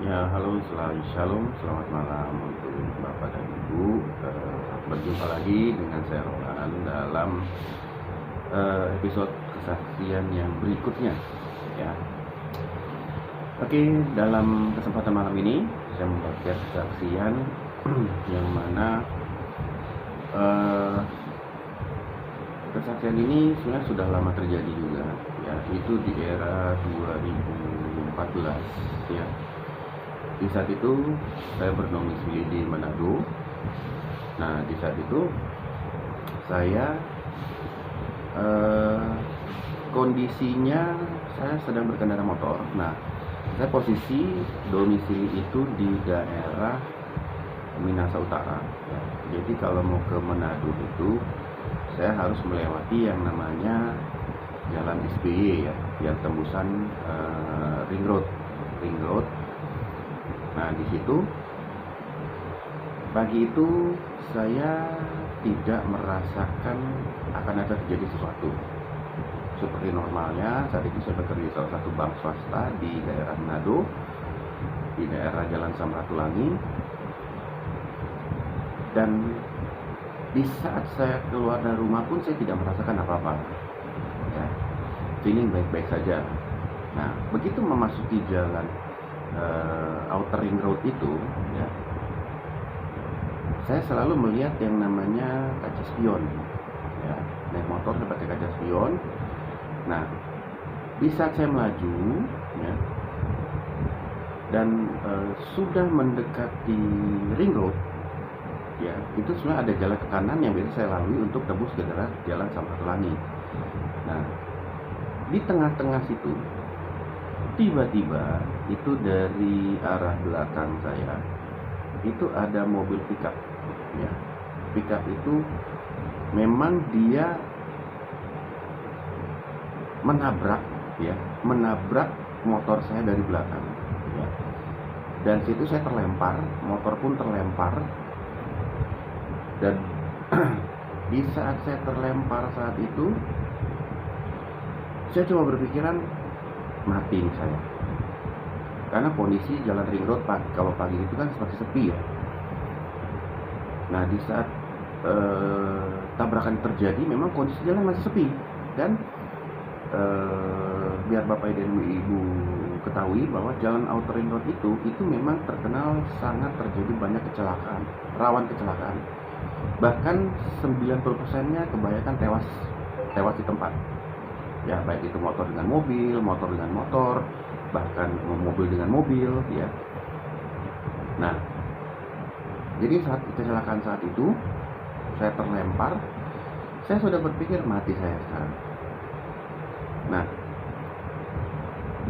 Ya, halo, selamat shalom, selamat malam untuk Bapak dan Ibu. Berjumpa lagi dengan saya Roland dalam episode kesaksian yang berikutnya. Ya, oke. Dalam kesempatan malam ini saya membaca kesaksian yang mana kesaksian ini sebenarnya sudah lama terjadi juga. Ya, itu di era 2014. Ya. Di saat itu saya berdomisili di Manado. Nah, di saat itu saya kondisinya saya sedang berkendara motor. Nah, saya posisi domisili itu di daerah Minahasa Utara. Ya. Jadi kalau mau ke Manado itu saya harus melewati yang namanya Jalan SBY ya, yang tembusan Ring Road. Nah, di situ pagi itu saya tidak merasakan akan ada terjadi sesuatu. Seperti normalnya, saat itu saya bekerja di salah satu bank swasta di daerah Manado, di daerah Jalan Samratulangi. Dan di saat saya keluar dari rumah pun saya tidak merasakan apa-apa. Ya, feeling baik-baik saja. Nah, begitu memasuki jalan Outer Ring Road itu, ya, saya selalu melihat yang namanya kaca spion. Ya, naik motor saya pakai kaca spion. Nah, di saat saya melaju, ya, dan sudah mendekati Ring Road, ya, itu sebenarnya ada jalan ke kanan yang biasa saya lalui untuk tembus ke daerah Jalan Samratulangi. Nah, di tengah-tengah situ tiba-tiba itu dari arah belakang saya itu ada mobil pickup. Ya, pickup itu memang dia menabrak motor saya dari belakang. Ya. Dan situ saya terlempar, motor pun terlempar. Dan di saat saya terlempar saat itu, saya cuma berpikiran mati saya, karena kondisi jalan Ring Road kalau pagi itu kan masih sepi ya. Nah, di saat tabrakan terjadi memang kondisi jalan masih sepi. Dan biar Bapak dan Ibu ketahui bahwa jalan Outer Ring Road itu memang terkenal sangat terjadi banyak kecelakaan, rawan kecelakaan. Bahkan 90%-nya kebanyakan tewas di tempat. Ya, baik itu motor dengan mobil, motor dengan motor, bahkan mobil dengan mobil, ya. Nah, jadi saat kecelakaan saat itu saya terlempar, saya sudah berpikir mati saya sekarang. Nah,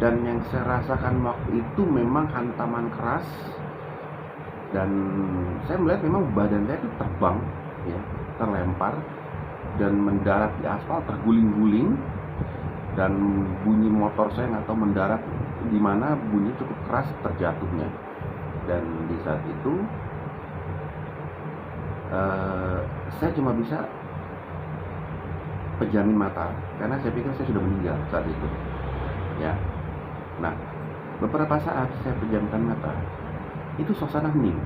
dan yang saya rasakan waktu itu memang hantaman keras, dan saya melihat memang badan saya itu terbang, ya, terlempar dan mendarat di aspal, terguling-guling. Dan bunyi motor saya nggak tahu mendarat di mana, bunyi cukup keras terjatuhnya. Dan di saat itu saya cuma bisa pejamin mata karena saya pikir saya sudah meninggal saat itu. Ya, nah, beberapa saat saya pejamkan mata, itu suasana hening.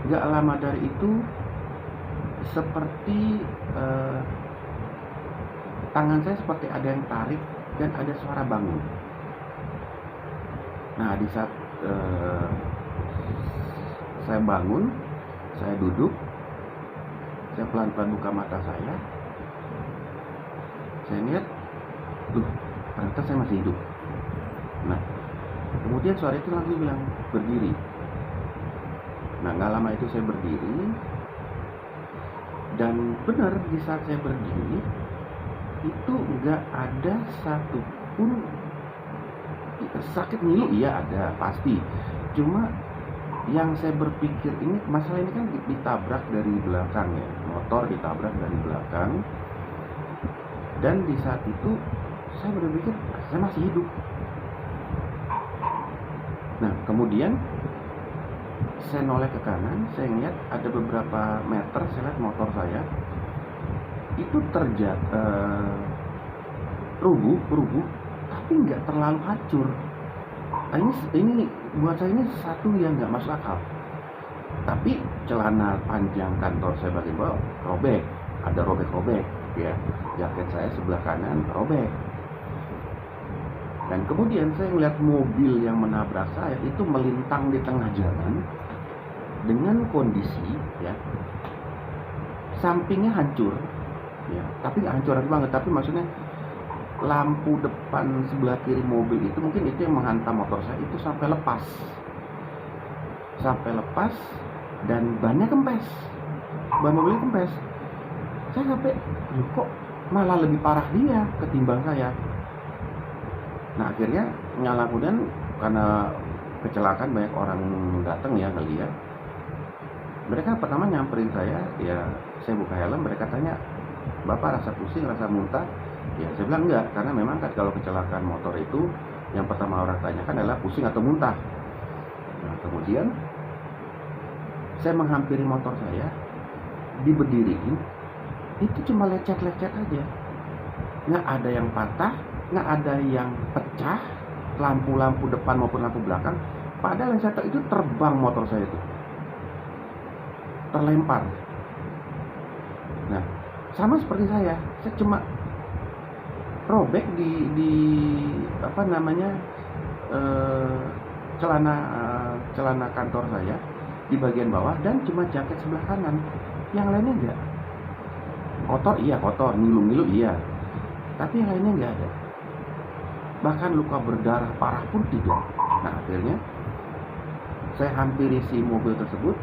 Gak lama dari itu seperti tangan saya seperti ada yang tarik dan ada suara bangun. Nah, di saat saya bangun, saya duduk, saya pelan-pelan buka mata saya lihat, ternyata saya masih hidup. Nah, kemudian suara itu langsung bilang berdiri. Nah, gak lama itu saya berdiri. Dan benar, di saat saya berdiri itu nggak ada satupun sakit ngilu. Iya ada, pasti. Cuma yang saya berpikir, ini masalah ini kan ditabrak dari belakang ya, motor ditabrak dari belakang. Dan di saat itu saya berpikir saya masih hidup. Nah, kemudian saya noleh ke kanan, saya lihat ada beberapa meter, saya lihat motor saya itu rubuh, tapi nggak terlalu hancur. Nah, ini buat saya ini satu yang nggak masuk akal. Tapi celana panjang kantor saya bagian bawah robek, ada robek-robek, ya. Jaket saya sebelah kanan robek. Dan kemudian saya melihat mobil yang menabrak saya itu melintang di tengah jalan dengan kondisi, ya, sampingnya hancur, ya, tapi nggak hancur banget, tapi maksudnya lampu depan sebelah kiri mobil itu mungkin itu yang menghantam motor saya itu sampai lepas dan bannya kempes, ban mobilnya kempes. Saya sampai kok malah lebih parah dia ketimbang saya. Nah, akhirnya kemudian karena kecelakaan banyak orang datang ya ngeliat, mereka pertama nyamperin saya, ya saya buka helm, mereka tanya, "Bapak rasa pusing, rasa muntah?" Ya saya bilang enggak, karena memang kan kalau kecelakaan motor itu yang pertama orang tanyakan adalah pusing atau muntah. Nah, kemudian saya menghampiri motor saya, diberdiriin, itu cuma lecet-lecet aja, nggak ada yang patah, nggak ada yang pecah, lampu-lampu depan maupun lampu belakang. Padahal yang saya tahu itu terbang motor saya itu, terlempar. Nah, sama seperti saya cuma robek di apa namanya celana kantor saya di bagian bawah dan cuma jaket sebelah kanan. Yang lainnya enggak. Kotor, ngilu-ngilu iya. Tapi yang lainnya enggak ada. Bahkan luka berdarah parah pun tidak. Nah, akhirnya saya hampiri si mobil tersebut,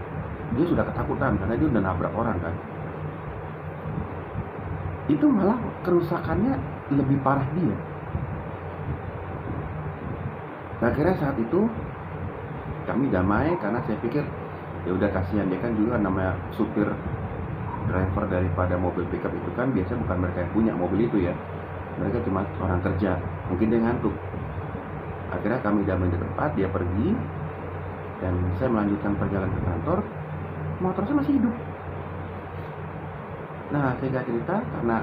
dia sudah ketakutan karena dia udah nabrak orang kan. Itu malah kerusakannya lebih parah dia. Nah, akhirnya saat itu kami damai karena saya pikir ya udah kasihan, dia kan juga namanya supir driver daripada mobil pickup itu kan biasanya bukan mereka yang punya mobil itu ya, mereka cuma orang kerja, mungkin dia ngantuk. Akhirnya kami damai di tempat, dia pergi dan saya melanjutkan perjalanan ke kantor. Motor saya masih hidup. Nah, saya gak cerita karena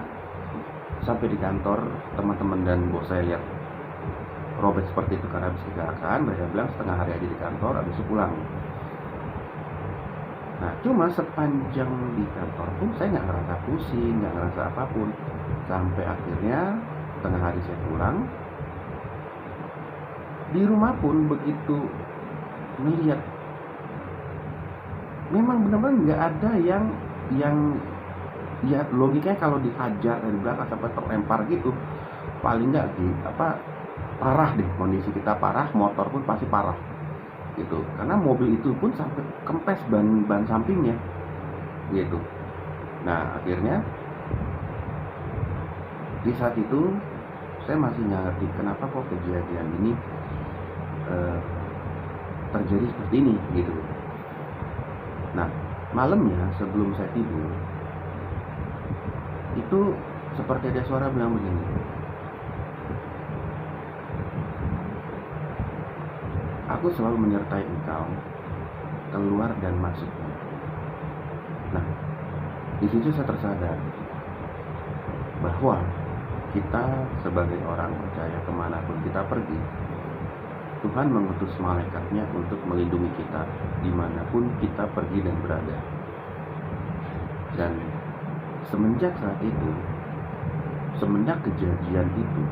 sampai di kantor teman-teman dan bos saya lihat robek seperti itu karena habis kecelakaan. Mereka bilang setengah hari aja di kantor, habis itu pulang. Nah, cuma sepanjang di kantor pun saya nggak ngerasa pusing, nggak ngerasa apapun. Sampai akhirnya tengah hari saya pulang. Di rumah pun begitu melihat, memang benar-benar nggak ada yang ya logikanya kalau dihajar dari belakang sampai terlempar gitu, paling nggak parah deh, kondisi kita parah, motor pun pasti parah gitu, karena mobil itu pun sampai kempes ban sampingnya gitu. Nah, akhirnya di saat itu saya masih nggak ngerti kenapa kok kejadian ini terjadi seperti ini gitu. Nah, malamnya sebelum saya tidur itu seperti ada suara bilang begini, "Aku selalu menyertai engkau keluar dan masuk." Nah, di situ saya tersadar bahwa kita sebagai orang percaya kemanapun kita pergi, Tuhan mengutus malaikatnya untuk melindungi kita dimanapun kita pergi dan berada. Dan semenjak saat itu, semenjak kejadian itu,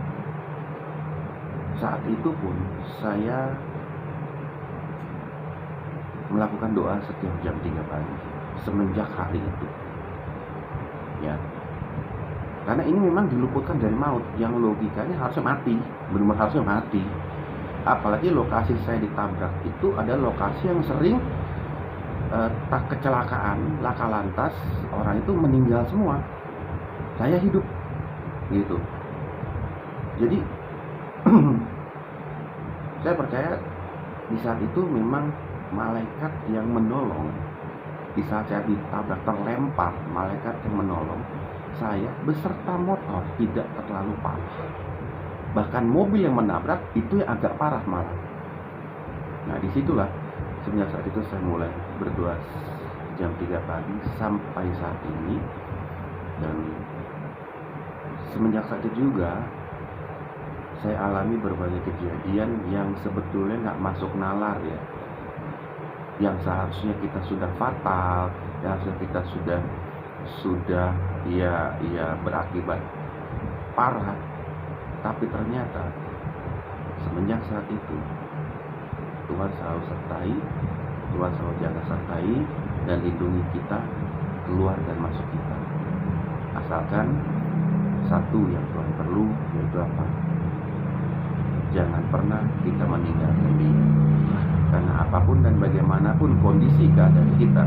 saat itu pun saya melakukan doa setiap jam 3 pagi semenjak hari itu ya, karena ini memang diluputkan dari maut yang logikanya harusnya mati, benar-benar harusnya mati. Apalagi lokasi saya ditabrak itu adalah lokasi yang sering kecelakaan laka lantas, orang itu meninggal semua, saya hidup gitu. Jadi saya percaya di saat itu memang malaikat yang menolong. Di saat saya ditabrak terlempar, malaikat yang menolong saya beserta motor tidak terlalu parah. Bahkan mobil yang menabrak itu yang agak parah malah. Nah, disitulah semenjak saat itu saya mulai berdoa jam 3 pagi sampai saat ini. Dan semenjak saat itu juga saya alami berbagai kejadian yang sebetulnya nggak masuk nalar ya, yang seharusnya kita sudah fatal, yang harusnya kita sudah ya berakibat parah, tapi ternyata semenjak saat itu Tuhan selalu sertai, Tuhan selalu jaga sertai dan lindungi kita keluar dan masuk kita. Asalkan satu yang Tuhan perlu, yaitu apa? Jangan pernah kita meninggalkan Dia. Karena apapun dan bagaimanapun kondisi keadaan kita,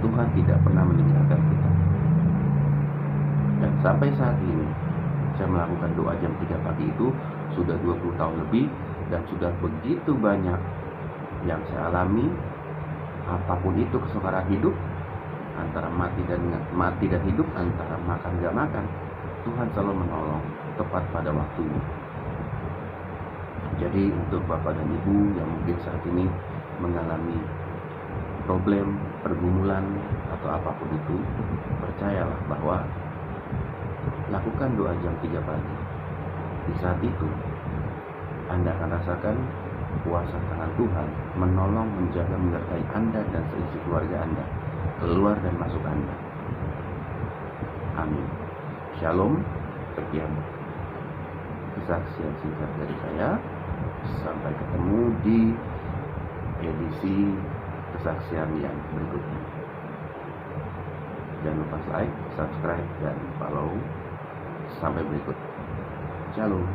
Tuhan tidak pernah meninggalkan kita. Dan sampai saat ini saya melakukan doa jam 3 pagi itu sudah 20 tahun lebih, dan sudah begitu banyak yang saya alami. Apapun itu kesukaran hidup, antara mati dan hidup, antara makan gak makan, Tuhan selalu menolong tepat pada waktunya. Jadi untuk Bapak dan Ibu yang mungkin saat ini mengalami problem, pergumulan, atau apapun itu, percayalah bahwa lakukan doa jam 3 pagi. Di saat itu Anda akan rasakan kuasa tangan Tuhan menolong, menjaga, menyertai Anda dan seisi keluarga Anda, keluar dan masuk Anda. Amin. Shalom. Sekian kesaksian singkat dari saya. Sampai ketemu di edisi kesaksian yang berikutnya. Jangan lupa like, subscribe, dan follow. Sampai berikut. Shalom.